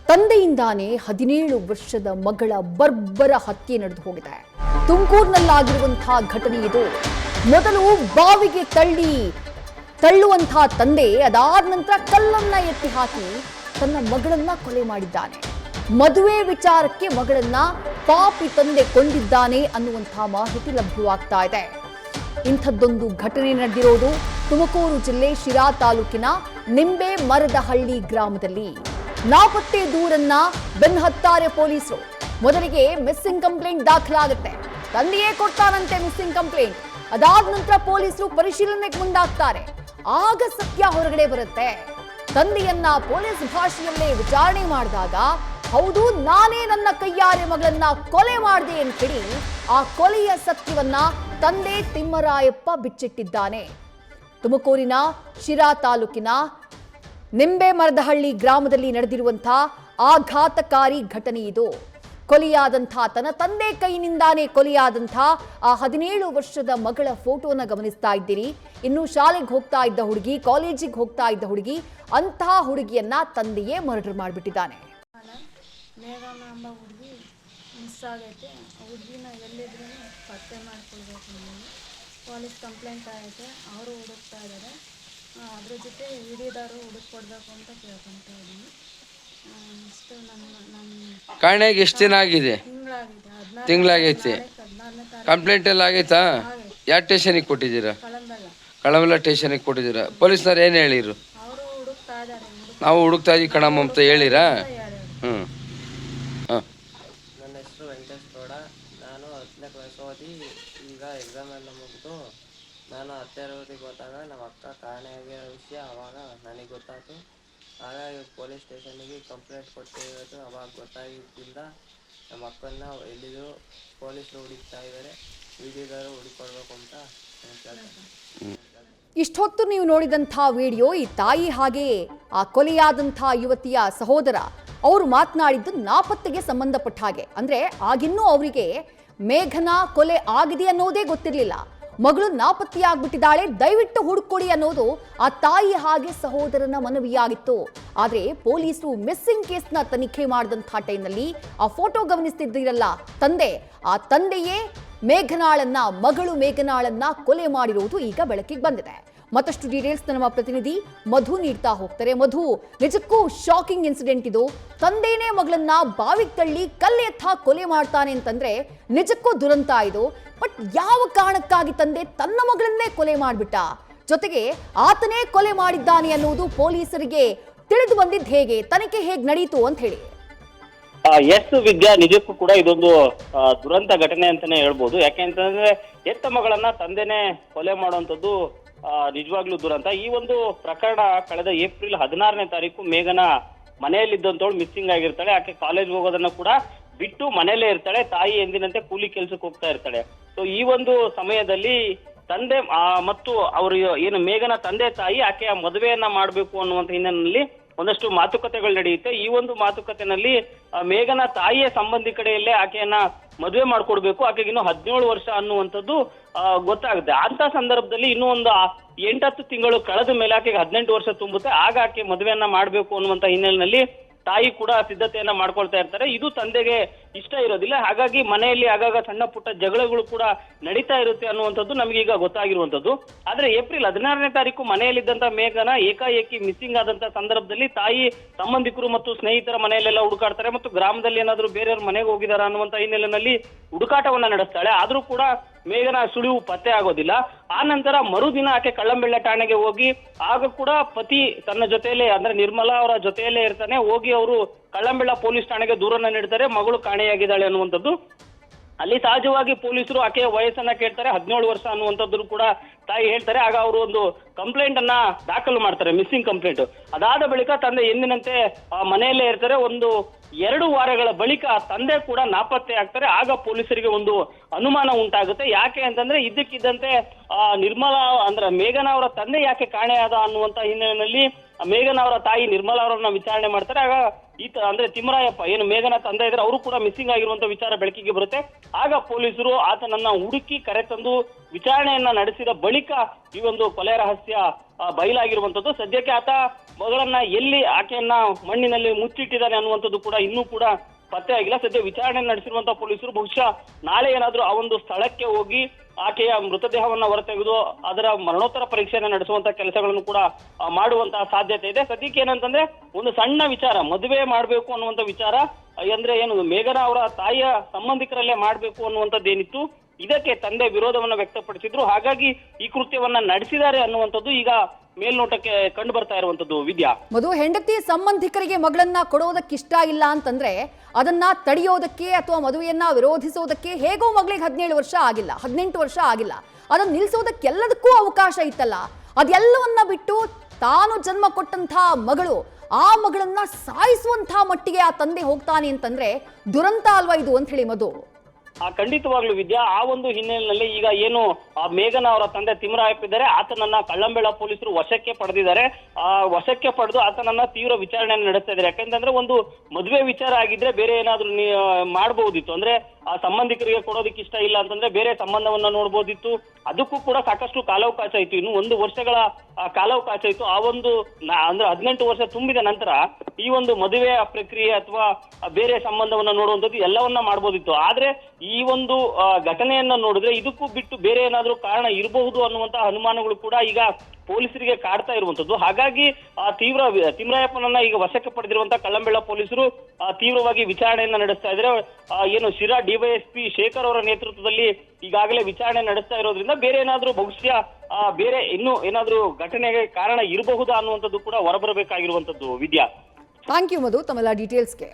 ತಂದೆಯಿಂದಾನೇ 17 ವರ್ಷದ ಮಗಳ ಬರ್ಬರ ಹತ್ಯೆ ನಡೆದು ಹೋಗಿದೆ. ತುಮಕೂರಿನಲ್ಲಾಗಿರುವಂತಹ ಘಟನೆ ಇದು. ಮೊದಲು ಬಾವಿಗೆ ತಳ್ಳುವಂತಹ ತಂದೆ ಅದಾದ ನಂತರ ಕಲ್ಲನ್ನ ಎತ್ತಿ ಹಾಕಿ ತನ್ನ ಮಗಳನ್ನ ಕೊಲೆ ಮಾಡಿದ್ದಾನೆ. ಮದುವೆ ವಿಚಾರಕ್ಕೆ ಮಗಳನ್ನ ಪಾಪಿ ತಂದೆ ಕೊಂದಿದ್ದಾನೆ ಅನ್ನುವಂತಹ ಮಾಹಿತಿ ಲಭ್ಯವಾಗ್ತಾ ಇದೆ. ಇಂಥದ್ದೊಂದು ಘಟನೆ ನಡೆದಿರೋದು ತುಮಕೂರು ಜಿಲ್ಲೆ ಶಿರಾ ತಾಲೂಕಿನ ನಿಂಬೆ ಮರದಹಳ್ಳಿ ಗ್ರಾಮದಲ್ಲಿ. ನಾಪತ್ತೆ ದೂರನ್ನ ಬೆನ್ನಹತ್ತಾರೆ ಪೊಲೀಸರು. ಮೊದಲಿಗೆ ಮಿಸ್ಸಿಂಗ್ ಕಂಪ್ಲೇಂಟ್ ದಾಖಲಾಗುತ್ತೆ. ತಂದೆಯೇ ಕೊಡ್ತಾನಂತೆ ಮಿಸ್ಸಿಂಗ್ ಕಂಪ್ಲೇಂಟ್. ಅದಾದ ನಂತರ ಪೊಲೀಸರು ಪರಿಶೀಲನೆಗೆ ಮುಂದಾಗ್ತಾರೆ. ಆಗ ಸತ್ಯ ಹೊರಗಡೆ ಬರುತ್ತೆ. ತಂದೆಯನ್ನ ಪೊಲೀಸ್ ಭಾಷೆಯಲ್ಲೇ ವಿಚಾರಣೆ ಮಾಡಿದಾಗ ಹೌದು ನಾನೇ ನನ್ನ ಕೈಯಾರೆ ಮಗಳನ್ನ ಕೊಲೆ ಮಾಡಿದೆ ಅಂತ ಹೇಳಿ ಆ ಕೊಲೆಯ ಸತ್ಯವನ್ನ ತಂದೆ ತಿಮ್ಮರಾಯಪ್ಪ ಬಿಚ್ಚಿಟ್ಟಿದ್ದಾನೆ. ತುಮಕೂರಿನ ಶಿರಾ ತಾಲೂಕಿನ ನಿಂಬೆ ಮರದಹಳ್ಳಿ ಗ್ರಾಮದಲ್ಲಿ ನಡೆದಿರುವಂತಹ ಆಘಾತಕಾರಿ ಘಟನೆ ಇದು. ಕೊಲೆಯಾದಂತಹ ತನ್ನ ತಂದೆ ಕೈನಿಂದಾನೇ ಕೊಲೆಯಾದಂತಹ ಆ 17 ವರ್ಷದ ಮಗಳ ಫೋಟೋನ ಗಮನಿಸ್ತಾ ಇದ್ದೀರಿ. ಇನ್ನು ಶಾಲೆಗೆ ಹೋಗ್ತಾ ಇದ್ದ ಹುಡುಗಿ, ಕಾಲೇಜಿಗೆ ಹೋಗ್ತಾ ಇದ್ದ ಹುಡುಗಿ, ಅಂತಹ ಹುಡುಗಿಯನ್ನ ತಂದೆಯೇ ಮರ್ಡರ್ ಮಾಡಿಬಿಟ್ಟಿದ್ದಾನೆ. ಮೇಘನ ಎಂಬ ಹುಡುಗಿ ಮಿಸ್ ಆಗೈತೆ. ಹುಡುಗಿನ ಎಲ್ಲಿದ್ರೂ ಪತ್ತೆ ಮಾಡ್ಕೊಳ್ಬೇಕು. ನಮಗೆ ಪೊಲೀಸ್ ಕಂಪ್ಲೇಂಟ್ ಆಗೈತೆ. ಅವರು ಹುಡುಕ್ತಾ ಇದ್ದಾರೆ. ಅದ್ರ ಜೊತೆ ಹಿಡಿದಾರು ಹುಡುಕೊಡ್ಬೇಕು ಅಂತ ಕೇಳ್ಕೊತಾ ಇದ್ದೀನಿ. ಇಷ್ಟು ನನ್ನ ಕಾಣೆಗೆ ಎಷ್ಟು ದಿನ ಆಗಿದೆ? ತಿಂಗಳಾಗೈತೆ. ಕಂಪ್ಲೇಂಟ್ ಎಲ್ಲ ಆಗೈತಾ? ಯಾವ ಸ್ಟೇಷನಿಗೆ ಕೊಟ್ಟಿದ್ದೀರಾ? ಕಳಂಬೆಲ್ಲ ಸ್ಟೇಷನಿಗೆ ಕೊಟ್ಟಿದ್ದೀರಾ? ಪೊಲೀಸ್ನವ್ರು ಏನು ಹೇಳಿರು? ಅವರು ಹುಡುಕ್ತಾ ಇದ್ದಾರೆ. ನಾವು ಹುಡುಕ್ತಾ ಇದೀವಿ ಕಣಮ್ಮ ಅಂತ ಹೇಳಿರಾ? ಹ್ಞೂ. ಹಾಂ. ನನ್ನ ಹೆಸರು ವೆಂಕಟೇಶ್ ಗೌಡ. ನಾನು 10ನೇ ಕ್ಲಾಸ್ ಓದಿ ಈಗ ಎಕ್ಸಾಮ್ ಎಲ್ಲ ಮುಗಿದು ನಾನು ಹತ್ತಿರವರೆಗೆ ಹೋದಾಗ ನಮ್ಮ ಅಕ್ಕ ಕಾಣೆಯಾಗಿರೋ ವಿಷಯ ಆವಾಗ ನನಗೆ ಗೊತ್ತಾಯ್ತು. ಹಾಗಾಗಿ ಪೊಲೀಸ್ ಸ್ಟೇಷನಿಗೆ ಕಂಪ್ಲೇಂಟ್ ಕೊಟ್ಟಿರೋದು ಅವಾಗ ಗೊತ್ತಾಗಿದ್ದರಿಂದ ನಮ್ಮ ಅಕ್ಕನ್ನ ಎಲ್ಲಿದ್ರು ಪೊಲೀಸರು ಹುಡುಕ್ತಾ ಇದ್ದಾರೆ. ವಿಡಿಯೋದವರು ಹುಡುಕೊಡ್ಬೇಕು ಅಂತ ಹೇಳ್ತಾರೆ. ಇಷ್ಟೊತ್ತು ನೀವು ನೋಡಿದಂಥ ವಿಡಿಯೋ ಈ ತಾಯಿ ಹಾಗೆ ಆ ಕೊಲೆಯಾದಂಥ ಯುವತಿಯ ಸಹೋದರ ಅವರು ಮಾತನಾಡಿದ್ದು ನಾಪತ್ತೆಗೆ ಸಂಬಂಧಪಟ್ಟ ಹಾಗೆ. ಅಂದ್ರೆ ಆಗಿನ್ನೂ ಅವರಿಗೆ ಮೇಘನ ಕೊಲೆ ಆಗಿದೆ ಅನ್ನೋದೇ ಗೊತ್ತಿರಲಿಲ್ಲ. ಮಗಳು ನಾಪತ್ತೆಯಾಗ್ಬಿಟ್ಟಿದ್ದಾಳೆ, ದಯವಿಟ್ಟು ಹುಡುಕೊಡಿ ಅನ್ನೋದು ಆ ತಾಯಿ ಹಾಗೆ ಸಹೋದರನ ಮನವಿಯಾಗಿತ್ತು. ಆದ್ರೆ ಪೊಲೀಸರು ಮಿಸ್ಸಿಂಗ್ ಕೇಸ್ನ ತನಿಖೆ ಮಾಡಿದಂಥ ಟೈಮ್ನಲ್ಲಿ ಆ ಫೋಟೋ ಗಮನಿಸ್ತಿದ್ದೀರಲ್ಲ ತಂದೆ, ಆ ತಂದೆಯೇ ಮಗಳು ಮೇಘನಾಳನ್ನ ಕೊಲೆ ಮಾಡಿರುವುದು ಈಗ ಬೆಳಕಿಗೆ ಬಂದಿದೆ. ಮತ್ತಷ್ಟು ಡೀಟೇಲ್ಸ್ ನಮ್ಮ ಪ್ರತಿನಿಧಿ ಮಧು ನೀಡ್ತಾ ಹೋಗ್ತಾರೆ. ಮಧು, ನಿಜಕ್ಕೂ ಶಾಕಿಂಗ್ ಇನ್ಸಿಡೆಂಟ್ ಇದು. ತಂದೆನೇ ಮಗಳನ್ನ ಬಾವಿಗೆ ತಳ್ಳಿ ಕಲ್ಲೆತ್ತ ಕೊಲೆ ಮಾಡ್ತಾನೆ ಅಂತಂದ್ರೆ ನಿಜಕ್ಕೂ ದುರಂತ ಇದು. ಬಟ್ ಯಾವ ಕಾರಣಕ್ಕಾಗಿ ತಂದೆ ತನ್ನ ಮಗಳನ್ನೇ ಕೊಲೆ ಮಾಡ್ಬಿಟ್ಟ, ಜೊತೆಗೆ ಆತನೇ ಕೊಲೆ ಮಾಡಿದ್ದಾನೆ ಅನ್ನುವುದು ಪೊಲೀಸರಿಗೆ ತಿಳಿದು ಬಂದಿದ್ದು ಹೇಗೆ, ತನಿಖೆ ಹೇಗೆ ನಡೀತು ಅಂತ ಹೇಳಿ? ಎಸ್ ವಿದ್ಯಾ, ನಿಜಕ್ಕೂ ಕೂಡ ಇದೊಂದು ದುರಂತ ಘಟನೆ ಅಂತಾನೆ ಹೇಳ್ಬೋದು. ಯಾಕೆಂತಂದ್ರೆ ಎತ್ತ ಮಗಳನ್ನ ತಂದೆನೇ ಕೊಲೆ ಮಾಡುವಂಥದ್ದು ನಿಜವಾಗ್ಲೂ ದುರಂತ. ಈ ಒಂದು ಪ್ರಕರಣ ಕಳೆದ ಏಪ್ರಿಲ್ 16ನೇ ತಾರೀಕು ಮೇಘನ ಮನೆಯಲ್ಲಿದ್ದಂಥವಳು ಮಿಸ್ಸಿಂಗ್ ಆಗಿರ್ತಾಳೆ. ಆಕೆ ಕಾಲೇಜ್ ಹೋಗೋದನ್ನ ಕೂಡ ಬಿಟ್ಟು ಮನೆಯಲ್ಲೇ ಇರ್ತಾಳೆ. ತಾಯಿ ಎಂದಿನಂತೆ ಕೂಲಿ ಕೆಲ್ಸಕ್ಕೆ ಹೋಗ್ತಾ ಇರ್ತಾಳೆ. ಸೊ ಈ ಒಂದು ಸಮಯದಲ್ಲಿ ತಂದೆ ಮತ್ತು ಅವರು ಏನು ಮೇಘನ ತಂದೆ ತಾಯಿ ಆಕೆಯ ಮದುವೆಯನ್ನ ಮಾಡಬೇಕು ಅನ್ನುವಂತ ಹಿನ್ನೆಲೆಯಲ್ಲಿ ಒಂದಷ್ಟು ಮಾತುಕತೆಗಳು ನಡೆಯುತ್ತೆ. ಈ ಒಂದು ಮಾತುಕತೆನಲ್ಲಿ ಮೇಘನ ತಾಯಿಯ ಸಂಬಂಧಿ ಕಡೆಯಲ್ಲೇ ಆಕೆಯನ್ನ ಮದುವೆ ಮಾಡ್ಕೊಡ್ಬೇಕು, ಆಕೆಗೆ ಇನ್ನು 17 ವರ್ಷ ಅನ್ನುವಂಥದ್ದು ಗೊತ್ತಾಗುತ್ತೆ. ಅಂತ ಸಂದರ್ಭದಲ್ಲಿ ಇನ್ನೂ ಒಂದು 8-10 ತಿಂಗಳು ಕಳೆದ ಮೇಲೆ ಆಕೆಗೆ 18 ವರ್ಷ ತುಂಬುತ್ತೆ. ಆಗ ಆಕೆ ಮದುವೆಯನ್ನ ಮಾಡ್ಬೇಕು ಅನ್ನುವಂತ ಹಿನ್ನೆಲೆಯಲ್ಲಿ ತಾಯಿ ಕೂಡ ಸಿದ್ಧತೆಯನ್ನ ಮಾಡ್ಕೊಳ್ತಾ ಇರ್ತಾರೆ. ಇದು ತಂದೆಗೆ ಇಷ್ಟ ಇರೋದಿಲ್ಲ. ಹಾಗಾಗಿ ಮನೆಯಲ್ಲಿ ಆಗಾಗ ಸಣ್ಣ ಪುಟ್ಟ ಜಗಳಗಳು ಕೂಡ ನಡೀತಾ ಇರುತ್ತೆ ಅನ್ನುವಂಥದ್ದು ನಮಗೆ ಈಗ ಗೊತ್ತಾಗಿರುವಂಥದ್ದು. ಆದ್ರೆ ಏಪ್ರಿಲ್ 16ನೇ ತಾರೀಕು ಮನೆಯಲ್ಲಿದ್ದಂತ ಮೇಘನ ಏಕಾಏಕಿ ಮಿಸ್ಸಿಂಗ್ ಆದಂತ ಸಂದರ್ಭದಲ್ಲಿ ತಾಯಿ ಸಂಬಂಧಿಕರು ಮತ್ತು ಸ್ನೇಹಿತರ ಮನೆಯಲ್ಲೆಲ್ಲ ಹುಡುಕಾಡ್ತಾರೆ ಮತ್ತು ಗ್ರಾಮದಲ್ಲಿ ಏನಾದ್ರು ಬೇರೆಯವ್ರ ಮನೆಗೆ ಹೋಗಿದಾರ ಅನ್ನುವಂತ ಹಿನ್ನೆಲೆಯಲ್ಲಿ ಹುಡುಕಾಟವನ್ನ ನಡೆಸ್ತಾಳೆ. ಆದ್ರೂ ಕೂಡ ಮೇಘನ ಸುಳಿವು ಪತ್ತೆ ಆಗೋದಿಲ್ಲ. ಆ ನಂತರ ಮರುದಿನ ಆಕೆ ಕಳ್ಳಂಬೆಳ್ಳ ಠಾಣೆಗೆ ಹೋಗಿ ಆಗ ಕೂಡ ಪತಿ ತನ್ನ ಜೊತೆಯಲ್ಲೇ ಅಂದ್ರೆ ನಿರ್ಮಲಾ ಅವರ ಜೊತೆಯಲ್ಲೇ ಇರ್ತಾನೆ. ಹೋಗಿ ಅವರು ಕಳ್ಳಂಬೆಳ್ಳ ಪೊಲೀಸ್ ಠಾಣೆಗೆ ದೂರನ್ನ ನೀಡ್ತಾರೆ, ಮಗಳು ಕಾಣೆಯಾಗಿದ್ದಾಳೆ ಅನ್ನುವಂಥದ್ದು. ಅಲ್ಲಿ ಸಹಜವಾಗಿ ಪೊಲೀಸರು ಆಕೆಯ ವಯಸ್ಸನ್ನ ಕೇಳ್ತಾರೆ, 17 ವರ್ಷ ಅನ್ನುವಂಥದ್ದು ಕೂಡ ತಾಯಿ ಹೇಳ್ತಾರೆ. ಆಗ ಅವರು ಒಂದು ಕಂಪ್ಲೇಂಟ್ ಅನ್ನ ದಾಖಲು ಮಾಡ್ತಾರೆ, ಮಿಸ್ಸಿಂಗ್ ಕಂಪ್ಲೇಂಟ್. ಅದಾದ ಬಳಿಕ ತಂದೆ ಎಂದಿನಂತೆ ಮನೆಯಲ್ಲೇ ಇರ್ತಾರೆ. ಒಂದು 2 ವಾರಗಳ ಬಳಿಕ ತಂದೆ ಕೂಡ ನಾಪತ್ತೆ ಆಗ್ತಾರೆ. ಆಗ ಪೊಲೀಸರಿಗೆ ಒಂದು ಅನುಮಾನ ಉಂಟಾಗುತ್ತೆ. ಯಾಕೆ ಅಂತಂದ್ರೆ ಇದ್ದಕ್ಕಿದ್ದಂತೆ ನಿರ್ಮಲಾ ಅಂದ್ರೆ ಮೇಘನ ಅವರ ತಂದೆ ಯಾಕೆ ಕಾಣೆಯಾದ ಅನ್ನುವಂತ ಹಿನ್ನೆಲೆಯಲ್ಲಿ ಮೇಘನ ಅವರ ತಾಯಿ ನಿರ್ಮಲಾ ಅವರನ್ನ ವಿಚಾರಣೆ ಮಾಡ್ತಾರೆ. ಆಗ ಅಂದ್ರೆ ತಿಮ್ಮರಾಯಪ್ಪ ಏನು ಮೇಘನ ತಂದೆ ಇದ್ರೆ ಅವರು ಕೂಡ ಮಿಸ್ಸಿಂಗ್ ಆಗಿರುವಂತ ವಿಚಾರ ಬೆಳಕಿಗೆ ಬರುತ್ತೆ. ಆಗ ಪೊಲೀಸರು ಆತನನ್ನ ಹುಡುಕಿ ಕರೆತಂದು ವಿಚಾರಣೆಯನ್ನ ನಡೆಸಿದ ಬಳಿಕ ಈ ಒಂದು ಕೊಲೆ ರಹಸ್ಯ ಬಯಲಾಗಿರುವಂತದ್ದು. ಸದ್ಯಕ್ಕೆ ಆತ ಮಗಳನ್ನ ಎಲ್ಲಿ ಆಕೆಯನ್ನ ಮಣ್ಣಿನಲ್ಲಿ ಮುಚ್ಚಿಟ್ಟಿದ್ದಾನೆ ಅನ್ನುವಂಥದ್ದು ಕೂಡ ಇನ್ನೂ ಕೂಡ ಪತ್ತೆ ಆಗಿಲ್ಲ. ಸದ್ಯ ವಿಚಾರಣೆ ನಡೆಸಿರುವಂತಹ ಪೊಲೀಸರು ಬಹುಶಃ ನಾಳೆ ಏನಾದ್ರೂ ಆ ಒಂದು ಸ್ಥಳಕ್ಕೆ ಹೋಗಿ ಆಕೆಯ ಮೃತದೇಹವನ್ನ ಹೊರತೆಗೆದು ಅದರ ಮರಣೋತ್ತರ ಪರೀಕ್ಷೆಯನ್ನು ನಡೆಸುವಂತ ಕೆಲಸಗಳನ್ನು ಕೂಡ ಮಾಡುವಂತಹ ಸಾಧ್ಯತೆ ಇದೆ. ಸದ್ಯಕ್ಕೆ ಏನಂತಂದ್ರೆ ಒಂದು ಸಣ್ಣ ವಿಚಾರ, ಮದುವೆ ಮಾಡ್ಬೇಕು ಅನ್ನುವಂತ ವಿಚಾರ, ಅಂದ್ರೆ ಏನು ಮೇಘನಾ ಅವರ ತಾಯಿಯ ಸಂಬಂಧಿಕರಲ್ಲೇ ಮಾಡ್ಬೇಕು ಅನ್ನುವಂಥದ್ದೇನಿತ್ತು, ಇದಕ್ಕೆ ತಂದೆ ವಿರೋಧವನ್ನ ವ್ಯಕ್ತಪಡಿಸಿದ್ರು. ಹಾಗಾಗಿ ಈ ಕೃತ್ಯವನ್ನ ನಡೆಸಿದ್ದಾರೆ ಅನ್ನುವಂಥದ್ದು ಈಗ ಮೇಲ್ನೋಟಕ್ಕೆ ಕಂಡು ಬರ್ತಾ ಇರುವಂತದ್ದು. ವಿದ್ಯಾ, ಮಧು, ಹೆಂಡತಿ ಸಂಬಂಧಿಕರಿಗೆ ಮಗಳನ್ನ ಕೊಡೋದಕ್ಕೆ ಇಷ್ಟ ಇಲ್ಲ ಅಂತಂದ್ರೆ ಅದನ್ನ ತಡೆಯೋದಕ್ಕೆ ಅಥವಾ ಮದುವೆಯನ್ನ ವಿರೋಧಿಸೋದಕ್ಕೆ ಹೇಗೋ ಮಗಳಿಗೆ 17 ವರ್ಷ ಆಗಿಲ್ಲ, 18 ವರ್ಷ ಆಗಿಲ್ಲ, ಅದನ್ನ ನಿಲ್ಸೋದಕ್ಕೆಲ್ಲದಕ್ಕೂ ಅವಕಾಶ ಇತ್ತಲ್ಲ. ಅದೆಲ್ಲವನ್ನ ಬಿಟ್ಟು ತಾನು ಜನ್ಮ ಕೊಟ್ಟಂತ ಮಗಳು, ಆ ಮಗಳನ್ನ ಸಾಯಿಸುವಂತ ಮಟ್ಟಿಗೆ ಆ ತಂದೆ ಹೋಗ್ತಾನೆ ಅಂತಂದ್ರೆ ದುರಂತ ಅಲ್ವಾ ಇದು ಅಂತ ಹೇಳಿ ಮಧು. ಖಂಡಿತವಾಗ್ಲೂ ವಿದ್ಯಾ, ಆ ಒಂದು ಹಿನ್ನೆಲೆಯಲ್ಲಿ ಈಗ ಏನು ಮೇಘನಾ ಅವರ ತಂದೆ ತಿಮ್ಮರಾಯಪ್ಪ ಇದ್ದಾರೆ, ಆತನನ್ನ ಕಳ್ಳಂಬೆಳ ಪೊಲೀಸರು ವಶಕ್ಕೆ ಪಡೆದಿದ್ದಾರೆ. ವಶಕ್ಕೆ ಪಡೆದು ಆತನನ್ನ ತೀವ್ರ ವಿಚಾರಣೆಯನ್ನು ನಡೆಸ್ತಾ ಇದ್ದಾರೆ. ಯಾಕಂತಂದ್ರೆ ಒಂದು ಮದುವೆ ವಿಚಾರ ಆಗಿದ್ರೆ ಬೇರೆ ಏನಾದ್ರೂ ಮಾಡಬಹುದಿತ್ತು, ಅಂದ್ರೆ ಆ ಸಂಬಂಧಿಕರಿಗೆ ಕೊಡೋದಕ್ಕೆ ಇಷ್ಟ ಇಲ್ಲ ಅಂತಂದ್ರೆ ಬೇರೆ ಸಂಬಂಧವನ್ನ ನೋಡ್ಬೋದಿತ್ತು. ಅದಕ್ಕೂ ಕೂಡ ಸಾಕಷ್ಟು ಕಾಲಾವಕಾಶ ಇತ್ತು, ಇನ್ನು 1 ವರ್ಷಗಳ ಕಾಲಾವಕಾಶ ಇತ್ತು. ಆ ಒಂದು ಅಂದ್ರೆ 18 ವರ್ಷ ತುಂಬಿದ ನಂತರ ಈ ಒಂದು ಮದುವೆಯ ಪ್ರಕ್ರಿಯೆ ಅಥವಾ ಬೇರೆ ಸಂಬಂಧವನ್ನ ನೋಡುವಂಥದ್ದು ಎಲ್ಲವನ್ನ ಮಾಡ್ಬೋದಿತ್ತು. ಆದ್ರೆ ಈ ಒಂದು ಘಟನೆಯನ್ನ ನೋಡಿದ್ರೆ ಇದಕ್ಕೂ ಬಿಟ್ಟು ಬೇರೆ ಏನಾದ್ರೂ ಕಾರಣ ಇರಬಹುದು ಅನ್ನುವಂತಹ ಅನುಮಾನಗಳು ಕೂಡ ಈಗ ಪೊಲೀಸರಿಗೆ ಕಾಡ್ತಾ ಇರುವಂತದ್ದು. ಹಾಗಾಗಿ ತಿಮ್ಮರಾಯಪ್ಪನನ್ನ ಈಗ ವಶಕ್ಕೆ ಪಡೆದಿರುವಂತಹ ಕಳ್ಳಂಬೆಳ ಪೊಲೀಸರು ತೀವ್ರವಾಗಿ ವಿಚಾರಣೆಯನ್ನ ನಡೆಸ್ತಾ ಇದ್ದಾರೆ. ಏನು ಶಿರಾ ಡಿವೈಎಸ್ಪಿ ಶೇಖರ್ ಅವರ ನೇತೃತ್ವದಲ್ಲಿ ಈಗಾಗಲೇ ವಿಚಾರಣೆ ನಡೆಸ್ತಾ ಇರೋದ್ರಿಂದ ಬೇರೆ ಏನಾದ್ರೂ ಬಹುಶಃ ಬೇರೆ ಇನ್ನೂ ಏನಾದ್ರೂ ಘಟನೆಗೆ ಕಾರಣ ಇರಬಹುದಾ ಅನ್ನುವಂಥದ್ದು ಕೂಡ ಹೊರಬರಬೇಕಾಗಿರುವಂತದ್ದು. ವಿದ್ಯಾ, ಥ್ಯಾಂಕ್ ಯು ಮಧು ತಮ್ಮೆಲ್ಲ ಡೀಟೇಲ್ಸ್ಗೆ.